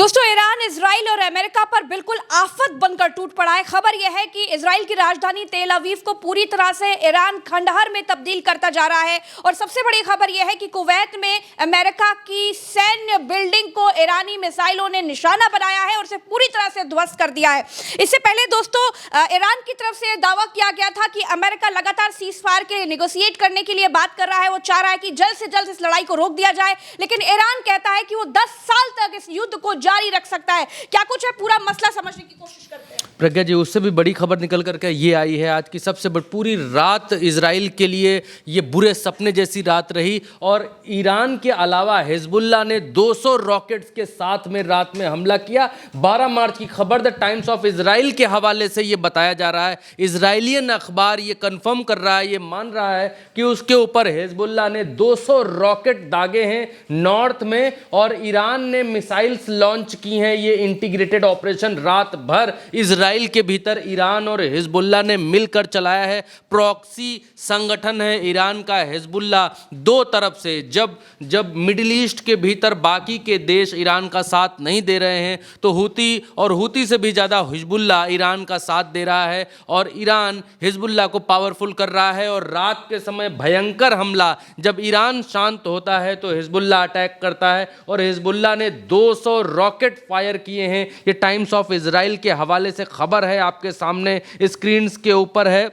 दोस्तों, Iran Israel और America पर बिल्कुल आफत बनकर टूट पड़ा है। खबर यह है कि इजराइल की राजधानी तेल अवीव को पूरी तरह से ईरान खंडहर में तब्दील करता जा रहा है। और सबसे बड़ी खबर यह है कि कुवैत में अमेरिका की सैन्य बिल्डिंग को ईरानी मिसाइलों ने निशाना बनाया है और उसे पूरी तरह से ध्वस्त कर दिया है। इससे पहले दोस्तों, ईरान की तरफ से दावा किया गया था कि अमेरिका लगातार सीज फायर के नेगोशिएट करने के लिए बात कर रहा है। वो चाह रहा है कि जल्द से जल्द इस लड़ाई को रोक दिया जाए, लेकिन ईरान कहता है कि वो 10 साल तक इस युद्ध को जारी रख सकता है। क्या कुछ है, पूरा मसला समझने की कोशिश करते हैं। प्रज्ञा जी, उससे भी बड़ी खबर निकल करके ये आई है आज की सबसे बड़ी। पूरी रात इजराइल के लिए ये बुरे सपने जैसी रात रही और ईरान के अलावा हिजबुल्लाह ने 200 रॉकेट्स के साथ में रात में हमला किया। 12 मार्च की खबर द टाइम्स ऑफ इजराइल के हवाले से ये बताया जा रहा है। इजराइलियन अखबार ये कंफर्म कर रहा है, ये मान रहा है कि उसके ऊपर हिजबुल्लाह ने 200 रॉकेट दागे हैं नॉर्थ में और ईरान ने मिसाइल्स लॉन्च की हैं। ये इंटीग्रेटेड ऑपरेशन रात भर इजराइल के भीतर ईरान और हिजबुल्लाह ने मिलकर चलाया है। प्रॉक्सी संगठन है ईरान का हिजबुल्लाह। दो तरफ से जब मिडिल ईस्ट के भीतर बाकी के देश ईरान का साथ नहीं दे रहे हैं तो हूती से भी ज़्यादा हिजबुल्लाह ईरान का साथ दे रहा है और ईरान हिजबुल्लाह को पावरफुल कर रहा है। और रात के समय भयंकर हमला, जब ईरान शांत होता है तो हिजबुल्लाह अटैक करता है और हिजबुल्लाह ने 200 रॉकेट फायर किए हैं। ये टाइम्स ऑफ इजराइल के हवाले से खबर है, आपके सामने स्क्रीन के ऊपर है।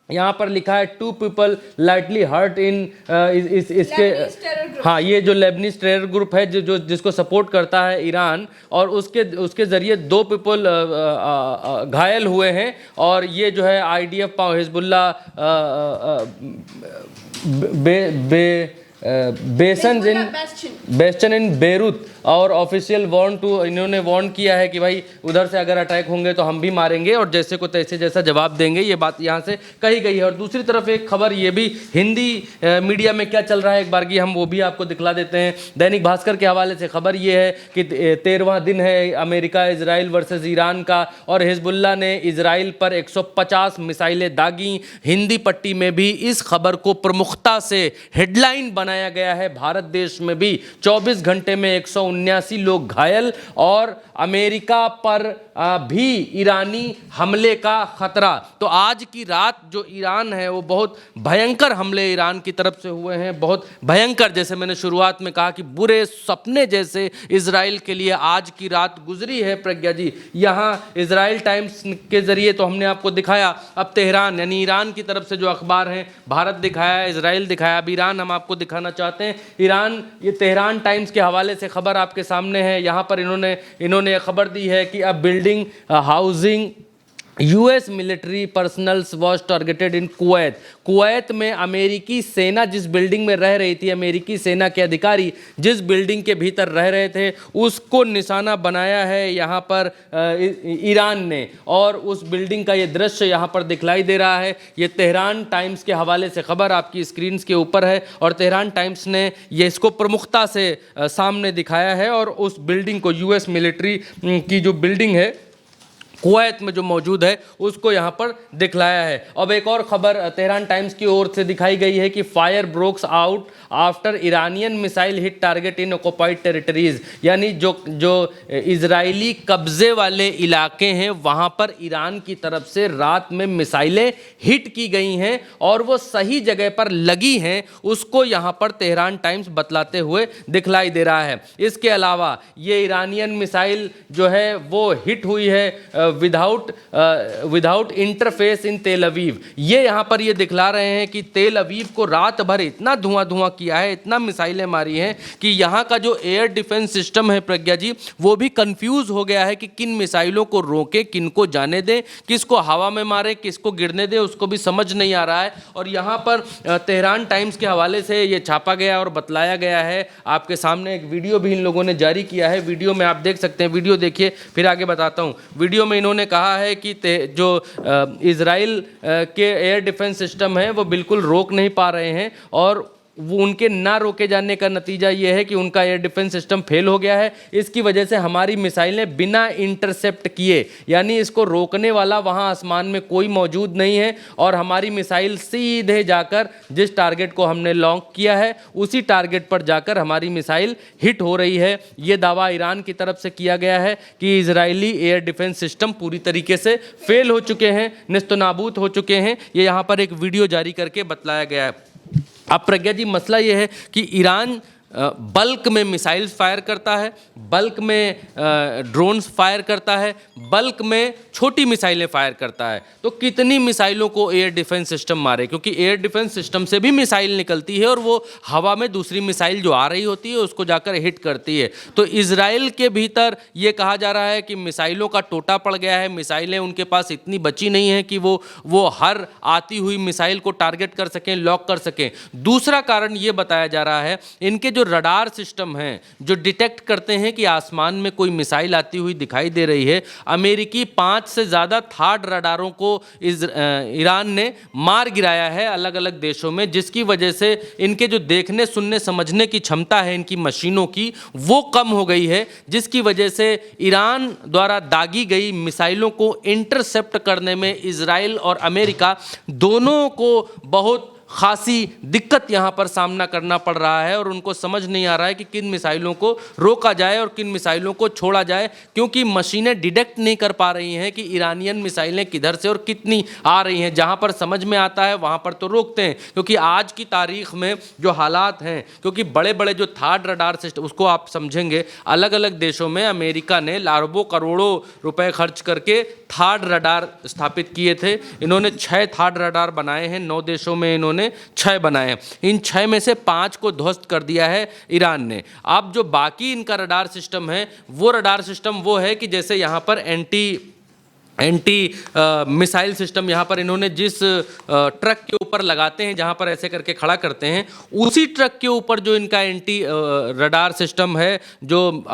यहाँ पर लिखा है 2 people लाइटली हर्ट इन इसके हाँ, ये जो लेबनीज टेरर ग्रुप है जो जिसको सपोर्ट करता है ईरान, और उसके ज़रिए 2 people घायल हुए हैं। और ये जो है IDF हिजबुल्लाह बेस्टन इन बेरूत और ऑफिशियल इन्होंने वार्न किया है कि भाई उधर से अगर अटैक होंगे तो हम भी मारेंगे और जैसे को तैसे जैसा जवाब देंगे। ये बात यहाँ से कही गई है। और दूसरी तरफ एक खबर ये भी हिंदी मीडिया में क्या चल रहा है एक बार की हम वो भी आपको दिखला देते हैं। दैनिक भास्कर के हवाले से खबर ये है कि 13वां दिन है अमेरिका इजराइल वर्सेस ईरान का और हिजबुल्लाह ने इजराइल पर 150 मिसाइलें दागी। हिंदी पट्टी में भी इस खबर को प्रमुखता से हेडलाइन बनाया गया है। भारत देश में भी 24 घंटे में 179 लोग घायल और अमेरिका पर भी ईरानी हमले का खतरा। तो आज की रात जो ईरान है वो बहुत भयंकर हमले ईरान की तरफ से हुए हैं, बहुत भयंकर। जैसे मैंने शुरुआत में कहा कि बुरे सपने जैसे इजराइल के लिए आज की रात गुजरी है। प्रज्ञा जी, यहाँ इजराइल टाइम्स के जरिए तो हमने आपको दिखाया, अब तेहरान यानी ईरान की तरफ से जो अखबार हैं, भारत दिखाया, इजराइल दिखाया, अब ईरान हम आपको दिखाना चाहते हैं। ईरान, ये तेहरान टाइम्स के हवाले से खबर आपके सामने है। यहाँ पर इन्होंने खबर दी है कि अब building housing US military personnels was targeted in Kuwait. Kuwait में अमेरिकी सेना जिस बिल्डिंग में रह रही थी, अमेरिकी सेना के अधिकारी जिस बिल्डिंग के भीतर रह रहे थे उसको निशाना बनाया है यहाँ पर ईरान ने। और उस बिल्डिंग का ये दृश्य यहाँ पर दिखलाई दे रहा है। ये तेहरान टाइम्स के हवाले से खबर आपकी स्क्रीन के ऊपर है और तेहरान टाइम्स ने ये इसको प्रमुखता से सामने दिखाया है। और उस बिल्डिंग को US मिलिट्री की जो बिल्डिंग है कुवैत में जो मौजूद है उसको यहाँ पर दिखलाया है। अब एक और खबर तेहरान टाइम्स की ओर से दिखाई गई है कि fire broke out after Iranian missile hit target in occupied territories. यानी जो इजरायली कब्जे वाले इलाके हैं वहाँ पर ईरान की तरफ से रात में मिसाइलें हिट की गई हैं और वो सही जगह पर लगी हैं, उसको यहाँ पर तेहरान टाइम्स बतलाते हुए दिखलाई दे रहा है। इसके अलावा ये ईरानियन मिसाइल जो है वो हिट हुई है विदाउट इंटरफेस इन तेल अवीव। ये यहाँ पर ये दिखला रहे हैं कि तेल अवीव को रात भर इतना धुआं किया है, इतना मिसाइलें मारी हैं कि यहाँ का जो एयर डिफेंस सिस्टम है प्रज्ञा जी, वो भी कंफ्यूज हो गया है कि किन मिसाइलों को रोके, किन को जाने दें, किसको हवा में मारे, किसको गिरने दें, उसको भी समझ नहीं आ रहा है। और यहाँ पर तेहरान टाइम्स के हवाले से ये छापा गया और बतलाया गया है। आपके सामने एक वीडियो भी इन लोगों ने जारी किया है, वीडियो में आप देख सकते हैं। वीडियो देखिए, फिर आगे बताता हूँ। वीडियो में इन्होंने कहा है कि जो इजराइल के एयर डिफेंस सिस्टम है वो बिल्कुल रोक नहीं पा रहे हैं और वो उनके ना रोके जाने का नतीजा ये है कि उनका एयर डिफेंस सिस्टम फेल हो गया है। इसकी वजह से हमारी मिसाइलें बिना इंटरसेप्ट किए, यानी इसको रोकने वाला वहाँ आसमान में कोई मौजूद नहीं है, और हमारी मिसाइल सीधे जाकर जिस टारगेट को हमने लॉन्च किया है उसी टारगेट पर जाकर हमारी मिसाइल हिट हो रही है। ये दावा ईरान की तरफ से किया गया है कि इजरायली एयर डिफेंस सिस्टम पूरी तरीके से फेल हो चुके हैं, नेस्तनाबूद हो चुके हैं। ये यहाँ पर एक वीडियो जारी करके बतलाया गया है। अब प्रज्ञा जी, मसला ये है कि ईरान बल्क में मिसाइल्स फायर करता है, बल्क में ड्रोन्स फायर करता है, बल्क में छोटी मिसाइलें फायर करता है। तो कितनी मिसाइलों को एयर डिफेंस सिस्टम मारे, क्योंकि एयर डिफेंस सिस्टम से भी मिसाइल निकलती है और वो हवा में दूसरी मिसाइल जो आ रही होती है उसको जाकर हिट करती है। तो इजराइल के भीतर ये कहा जा रहा है कि मिसाइलों का टोटा पड़ गया है, मिसाइलें उनके पास इतनी बची नहीं है कि वो हर आती हुई मिसाइल को टारगेट कर सकें, लॉक कर सकें। दूसरा कारण ये बताया जा रहा है, इनके जो रडार सिस्टम हैं जो डिटेक्ट करते हैं कि आसमान में कोई मिसाइल आती हुई दिखाई दे रही है, अमेरिकी 5 से ज़्यादा थार्ड रडारों को ईरान ने मार गिराया है अलग अलग देशों में, जिसकी वजह से इनके जो देखने सुनने समझने की क्षमता है इनकी मशीनों की, वो कम हो गई है, जिसकी वजह से ईरान द्वारा दागी गई मिसाइलों को इंटरसेप्ट करने में इजराइल और अमेरिका दोनों को बहुत खासी दिक्कत यहाँ पर सामना करना पड़ रहा है। और उनको समझ नहीं आ रहा है कि किन मिसाइलों को रोका जाए और किन मिसाइलों को छोड़ा जाए, क्योंकि मशीनें डिटेक्ट नहीं कर पा रही हैं कि ईरानियन मिसाइलें किधर से और कितनी आ रही हैं। जहाँ पर समझ में आता है वहाँ पर तो रोकते हैं, क्योंकि आज की तारीख में जो हालात हैं, क्योंकि बड़े बड़े जो थार्ड रडार सिस्टम, उसको आप समझेंगे अलग अलग देशों में अमेरिका ने अरबों करोड़ों रुपए खर्च करके थार्ड रडार स्थापित किए थे। इन्होंने 6 थार्ड रडार बनाए हैं, 9 देशों में इन्होंने 6 बनाए हैं। इन 6 में से 5 को ध्वस्त कर दिया है ईरान ने। अब जो बाकी इनका रडार सिस्टम है, वो रडार सिस्टम वो है कि जैसे यहाँ पर एंटी मिसाइल सिस्टम यहाँ पर इन्होंने जिस ट्रक के ऊपर लगाते हैं, जहाँ पर ऐसे करके खड़ा करते हैं, उसी ट्रक के ऊपर जो इनका एंटी रडार सिस्टम है जो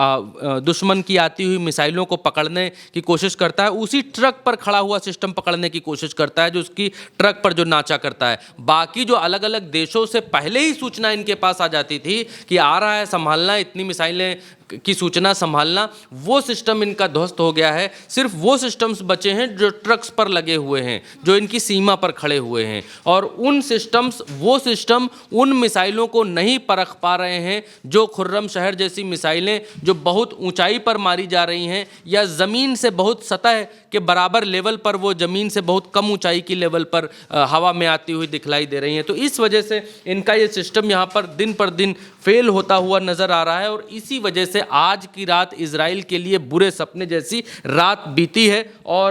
दुश्मन की आती हुई मिसाइलों को पकड़ने की कोशिश करता है, उसी ट्रक पर खड़ा हुआ सिस्टम पकड़ने की कोशिश करता है, जो उसकी ट्रक पर जो नाचा करता है। बाकी जो अलग अलग देशों से पहले ही सूचना इनके पास आ जाती थी कि आ रहा है, संभालना, इतनी मिसाइलें की सूचना संभालना, वो सिस्टम इनका ध्वस्त हो गया है। सिर्फ वो सिस्टम्स बचे हैं जो ट्रक्स पर लगे हुए हैं, जो इनकी सीमा पर खड़े हुए हैं, और वो सिस्टम उन मिसाइलों को नहीं परख पा रहे हैं जो खुर्रम शहर जैसी मिसाइलें जो बहुत ऊंचाई पर मारी जा रही हैं, या ज़मीन से बहुत सतह के बराबर लेवल पर, वो ज़मीन से बहुत कम ऊंचाई की लेवल पर हवा में आती हुई दिखलाई दे रही हैं। तो इस वजह से इनका ये सिस्टम यहाँ पर दिन पर दिन फेल होता हुआ नज़र आ रहा है, और इसी वजह से आज की रात इजराइल के लिए बुरे सपने जैसी रात बीती है। और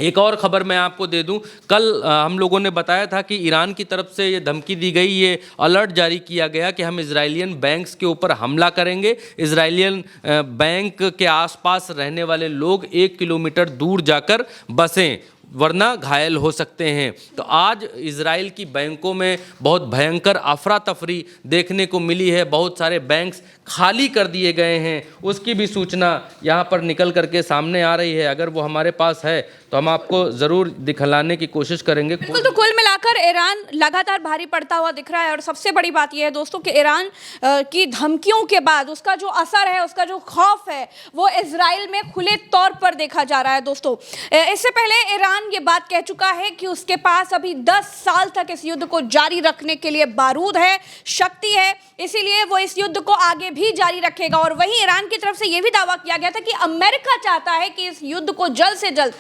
एक और ख़बर मैं आपको दे दूं, कल हम लोगों ने बताया था कि ईरान की तरफ से ये धमकी दी गई, ये अलर्ट जारी किया गया कि हम इजराइलियन बैंक्स के ऊपर हमला करेंगे, इजराइलियन बैंक के आसपास रहने वाले लोग 1 किलोमीटर दूर जाकर बसें, वरना घायल हो सकते हैं। तो आज इजराइल की बैंकों में बहुत भयंकर अफरा तफरी देखने को मिली है, बहुत सारे बैंक्स खाली कर दिए गए हैं, उसकी भी सूचना यहाँ पर निकल करके सामने आ रही है। अगर वो हमारे पास है तो हम आपको ज़रूर दिखलाने की कोशिश करेंगे। बिल्कुल, तो कुल मिलाकर ईरान लगातार भारी पड़ता हुआ दिख रहा है, और सबसे बड़ी बात यह है दोस्तों कि ईरान की धमकियों के बाद उसका जो असर है, उसका जो खौफ है, वो इजराइल में खुले तौर पर देखा जा रहा है। दोस्तों, इससे पहले ईरान ये बात कह चुका है कि उसके पास अभी 10 साल तक इस युद्ध को जारी रखने के लिए बारूद है, शक्ति है, इसीलिए वो इस युद्ध को आगे भी जारी रखेगा। और वहीं ईरान की तरफ से यह भी दावा किया गया था कि अमेरिका चाहता है कि इस युद्ध को जल्द से जल्द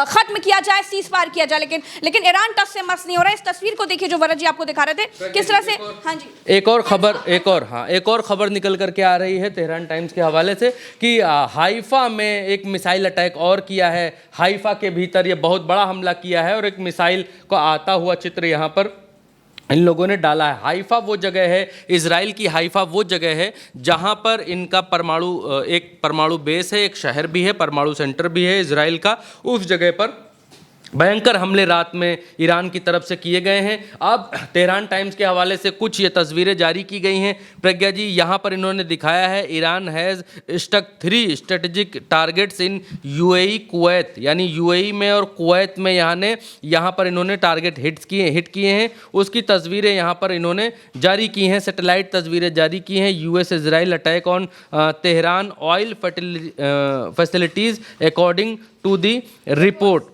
खत्म किया जाए, सीज फायर किया जाए, लेकिन ईरान टस से मस नहीं हो रहा है। इस तस्वीर को देखिए जो वरद जी आपको दिखा रहे थे, किस तरह से। हाँ जी, एक और खबर निकल करके आ रही है तेहरान टाइम्स के हवाले से कि हाइफा में एक मिसाइल अटैक और किया है। हाइफा के भीतर ये बहुत बड़ा हमला किया है, और एक मिसाइल को आता हुआ चित्र यहाँ पर इन लोगों ने डाला है। हाइफा वो जगह है, इजराइल की हाइफा वो जगह है जहाँ पर इनका एक परमाणु बेस है, एक शहर भी है, परमाणु सेंटर भी है इजराइल का। उस जगह पर भयंकर हमले रात में ईरान की तरफ से किए गए हैं। अब तेहरान टाइम्स के हवाले से कुछ ये तस्वीरें जारी की गई हैं प्रज्ञा जी। यहाँ पर इन्होंने दिखाया है Iran has struck 3 strategic targets in UAE Kuwait, यानी यूएई में और कुवैत में यहाँ पर इन्होंने टारगेट हिट किए हैं। उसकी तस्वीरें यहाँ पर इन्होंने जारी की हैं, सैटेलाइट तस्वीरें जारी की हैं। US Israel attack on Tehran oil facilities according to the report.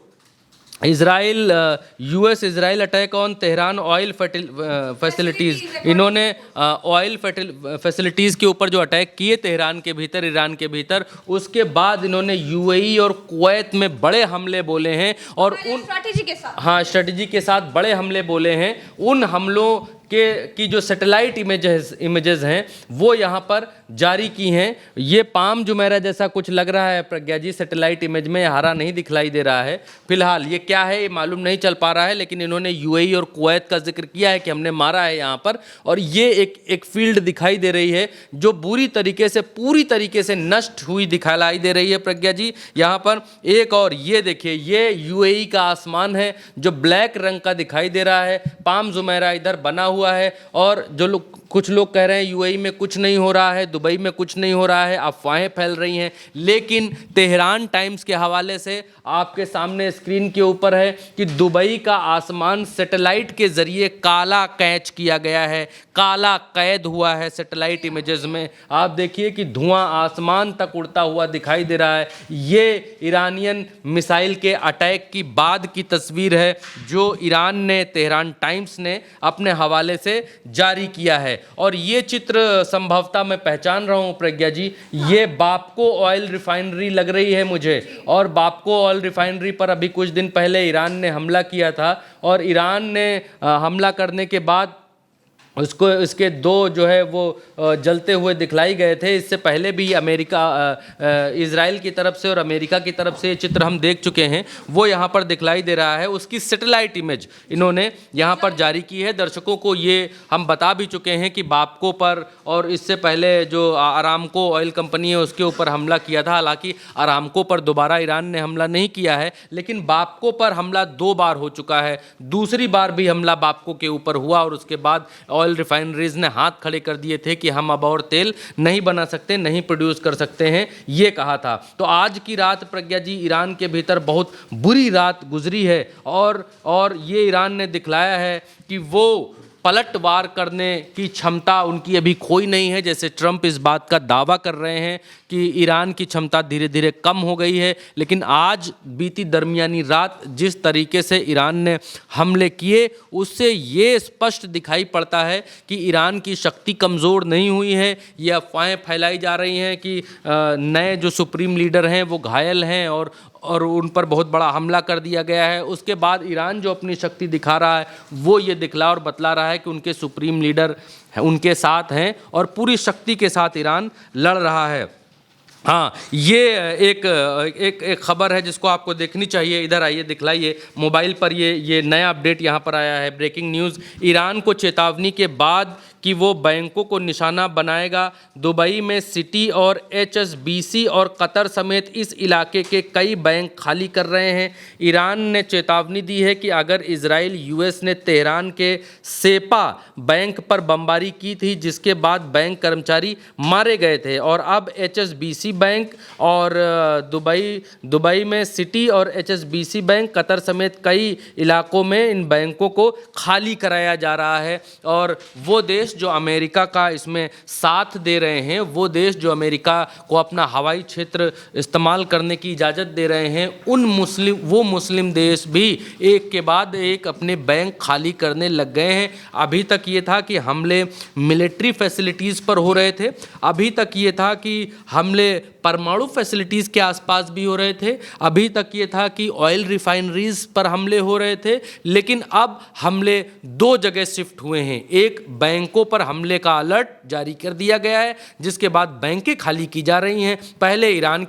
US Israel attack on Tehran oil facilities, इन्होंने ऑयल फैसिलिटीज़ के ऊपर जो अटैक किए तेहरान के भीतर, ईरान के भीतर, उसके बाद इन्होंने यूएई और कुवैत में बड़े हमले बोले हैं और उन स्ट्रेटजी के साथ बड़े हमले बोले हैं। उन हमलों की जो सैटेलाइट इमेजेस हैं वो यहाँ पर जारी की हैं। ये पाम जुमेरा जैसा कुछ लग रहा है प्रज्ञा जी, सैटेलाइट इमेज में हरा नहीं दिखलाई दे रहा है फिलहाल। ये क्या है ये मालूम नहीं चल पा रहा है, लेकिन इन्होंने यूएई और कुवैत का जिक्र किया है कि हमने मारा है यहाँ पर। और ये एक फील्ड दिखाई दे रही है जो पूरी तरीके से नष्ट हुई दिखाई दे रही है प्रज्ञा जी। यहाँ पर एक और ये देखिए, ये यूएई का आसमान है जो ब्लैक रंग का दिखाई दे रहा है। पाम जुमेरा इधर बना हुआ है और कुछ लोग कह रहे हैं यूएई में कुछ नहीं हो रहा है, दुबई में कुछ नहीं हो रहा है, अफवाहें फैल रही हैं। लेकिन तेहरान टाइम्स के हवाले से आपके सामने स्क्रीन के ऊपर है कि दुबई का आसमान सैटेलाइट के जरिए काला कैच किया गया है, काला कैद हुआ है सैटेलाइट इमेजेस में। आप देखिए कि धुआं आसमान तक उड़ता हुआ दिखाई दे रहा है। ये ईरानियन मिसाइल के अटैक की बाद की तस्वीर है जो ईरान ने, तेहरान टाइम्स ने अपने हवाले से जारी किया है। और ये चित्र संभवतः मैं पहचान रहा हूँ प्रज्ञा जी, ये बापको ऑयल रिफाइनरी लग रही है मुझे। और बापको ऑयल रिफाइनरी पर अभी कुछ दिन पहले ईरान ने हमला किया था और ईरान ने हमला करने के बाद इसके 2 जो है वो जलते हुए दिखलाई गए थे। इससे पहले भी इजराइल की तरफ से और अमेरिका की तरफ से ये चित्र हम देख चुके हैं, वो यहाँ पर दिखलाई दे रहा है। उसकी सैटेलाइट इमेज इन्होंने यहाँ पर जारी की है। दर्शकों को ये हम बता भी चुके हैं कि बापको पर और इससे पहले जो अरामको ऑयल कंपनी है उसके ऊपर हमला किया था। हालांकि अरामको पर दोबारा ईरान ने हमला नहीं किया है, लेकिन बापको पर हमला 2 बार हो चुका है। दूसरी बार भी हमला बापको के ऊपर हुआ और उसके बाद ऑयल रिफाइनरीज ने हाथ खड़े कर दिए थे कि हम अब और तेल नहीं बना सकते, नहीं प्रोड्यूस कर सकते हैं, ये कहा था। तो आज की रात प्रज्ञा जी ईरान के भीतर बहुत बुरी रात गुजरी है और ये ईरान ने दिखलाया है कि वो पलटवार करने की क्षमता उनकी अभी खोई नहीं है। जैसे ट्रंप इस बात का दावा कर रहे हैं कि ईरान की क्षमता धीरे धीरे कम हो गई है, लेकिन आज बीती दरमियानी रात जिस तरीके से ईरान ने हमले किए उससे ये स्पष्ट दिखाई पड़ता है कि ईरान की शक्ति कमज़ोर नहीं हुई है। ये अफवाहें फैलाई जा रही हैं कि नए जो सुप्रीम लीडर हैं वो घायल हैं और उन पर बहुत बड़ा हमला कर दिया गया है। उसके बाद ईरान जो अपनी शक्ति दिखा रहा है वो ये दिखला और बतला रहा है कि उनके सुप्रीम लीडर उनके साथ हैं और पूरी शक्ति के साथ ईरान लड़ रहा है। हाँ, ये एक खबर है जिसको आपको देखनी चाहिए। इधर आइए, दिखलाइए मोबाइल पर। ये नया अपडेट यहाँ पर आया है, ब्रेकिंग न्यूज़। ईरान को चेतावनी के बाद कि वो बैंकों को निशाना बनाएगा। दुबई में सिटी और HSBC और कतर समेत इस इलाके के कई बैंक खाली कर रहे हैं। ईरान ने चेतावनी दी है कि अगर इजराइल US ने तेहरान के सेपा बैंक पर बमबारी की थी, जिसके बाद बैंक कर्मचारी मारे गए थे, और अब HSBC बैंक और दुबई में सिटी और HSBC बैंक, कतर समेत कई इलाकों में इन बैंकों को खाली कराया जा रहा है। और वो देश जो अमेरिका का इसमें साथ दे रहे हैं, वो देश जो अमेरिका को अपना हवाई क्षेत्र इस्तेमाल करने की इजाज़त दे रहे हैं, वो मुस्लिम देश भी एक के बाद एक अपने बैंक खाली करने लग गए हैं। अभी तक ये था कि हमले मिलिट्री फैसिलिटीज़ पर हो रहे थे, अभी तक ये था कि हमले परमाणु फैसिलिटीज़ के आसपास भी हो रहे थे, अभी तक ये था कि ऑयल रिफाइनरीज पर हमले हो रहे थे, लेकिन अब हमले 2 जगह शिफ्ट हुए हैं। एक, बैंकों पर हमले का अलर्ट जारी कर दिया गया है, जिसके बाद बैंकें खाली की जा रही हैं। पहले ईरान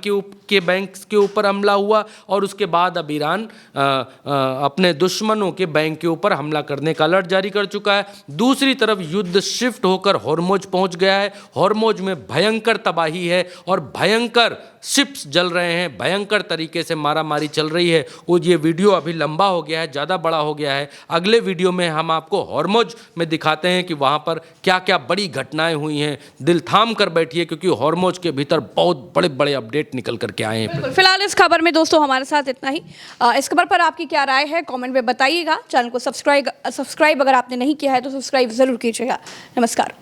के बैंक के ऊपर हमला हुआ और उसके बाद अब ईरान अपने दुश्मनों के बैंक के ऊपर हमला करने का अलर्ट जारी कर चुका है। दूसरी तरफ युद्ध शिफ्ट होकर हॉर्मुज पहुंच गया है। हॉर्मुज में भयंकर तबाही है और भयंकर शिप्स जल रहे हैं, भयंकर तरीके से मारामारी चल रही है। वो ये वीडियो अभी लंबा हो गया है, ज़्यादा बड़ा हो गया है। अगले वीडियो में हम आपको हॉर्मुज में दिखाते हैं कि वहाँ पर क्या क्या बड़ी घटनाएं हुई हैं। दिल थाम कर बैठिए क्योंकि हॉर्मुज के भीतर बहुत बड़े बड़े अपडेट निकल करके आए हैं। फिलहाल इस खबर में दोस्तों हमारे साथ इतना ही। इस खबर पर आपकी क्या राय है कमेंट में बताइएगा। चैनल को सब्सक्राइब अगर आपने नहीं किया है तो सब्सक्राइब जरूर कीजिएगा। नमस्कार।